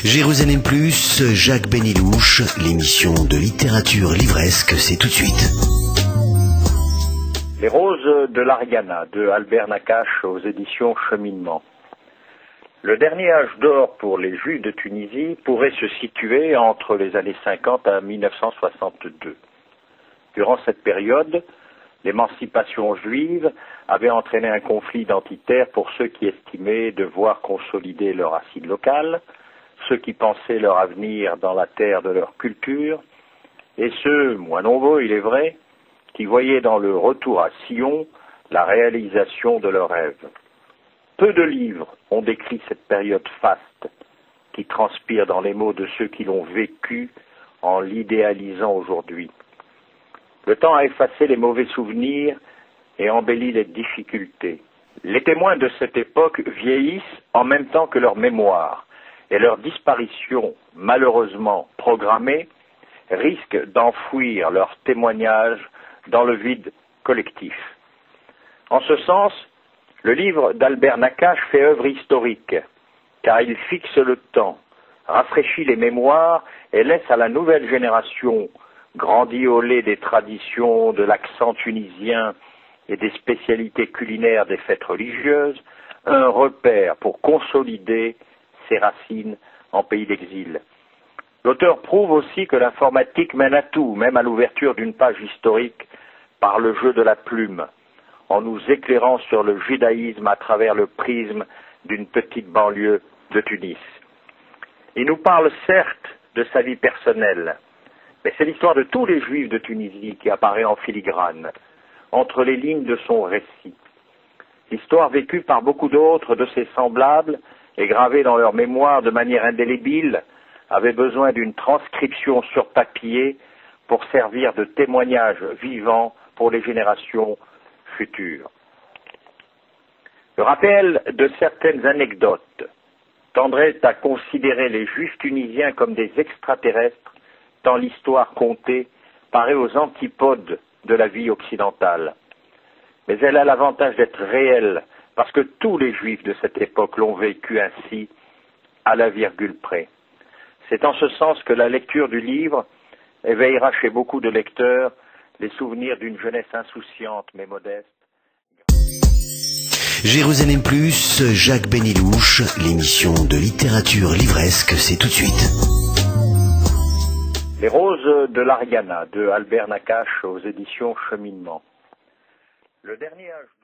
Jérusalem Plus, Jacques Benilouche, l'émission de littérature livresque, c'est tout de suite. Les roses de l'Ariana, de Albert Nakache, aux éditions Cheminement. Le dernier âge d'or pour les Juifs de Tunisie pourrait se situer entre les années 50 à 1962. Durant cette période, l'émancipation juive avait entraîné un conflit identitaire pour ceux qui estimaient devoir consolider leurs racines locales, ceux qui pensaient leur avenir dans la terre de leur culture, et ceux, moins nombreux il est vrai, qui voyaient dans le retour à Sion la réalisation de leurs rêves. Peu de livres ont décrit cette période faste qui transpire dans les mots de ceux qui l'ont vécu en l'idéalisant aujourd'hui. Le temps a effacé les mauvais souvenirs et embelli les difficultés. Les témoins de cette époque vieillissent en même temps que leur mémoire, et leur disparition, malheureusement programmée, risque d'enfouir leur témoignage dans le vide collectif. En ce sens, le livre d'Albert Nakache fait œuvre historique, car il fixe le temps, rafraîchit les mémoires et laisse à la nouvelle génération, grandie au lait des traditions, de l'accent tunisien et des spécialités culinaires des fêtes religieuses, un repère pour consolider ses racines en pays d'exil. L'auteur prouve aussi que l'informatique mène à tout, même à l'ouverture d'une page historique par le jeu de la plume, en nous éclairant sur le judaïsme à travers le prisme d'une petite banlieue de Tunis. Il nous parle certes de sa vie personnelle, mais c'est l'histoire de tous les Juifs de Tunisie qui apparaît en filigrane, entre les lignes de son récit. L'histoire vécue par beaucoup d'autres de ses semblables et gravée dans leur mémoire de manière indélébile avait besoin d'une transcription sur papier pour servir de témoignage vivant pour les générations futures. Le rappel de certaines anecdotes tendrait à considérer les Juifs tunisiens comme des extraterrestres, tant l'histoire contée paraît aux antipodes de la vie occidentale. Mais elle a l'avantage d'être réelle, parce que tous les Juifs de cette époque l'ont vécu ainsi, à la virgule près. C'est en ce sens que la lecture du livre éveillera chez beaucoup de lecteurs les souvenirs d'une jeunesse insouciante mais modeste. Jérusalem Plus, Jacques Benilouche, l'émission de littérature livresque, c'est tout de suite. Les roses de l'Ariana, de Albert Nakache, aux éditions Cheminement. Le dernier âge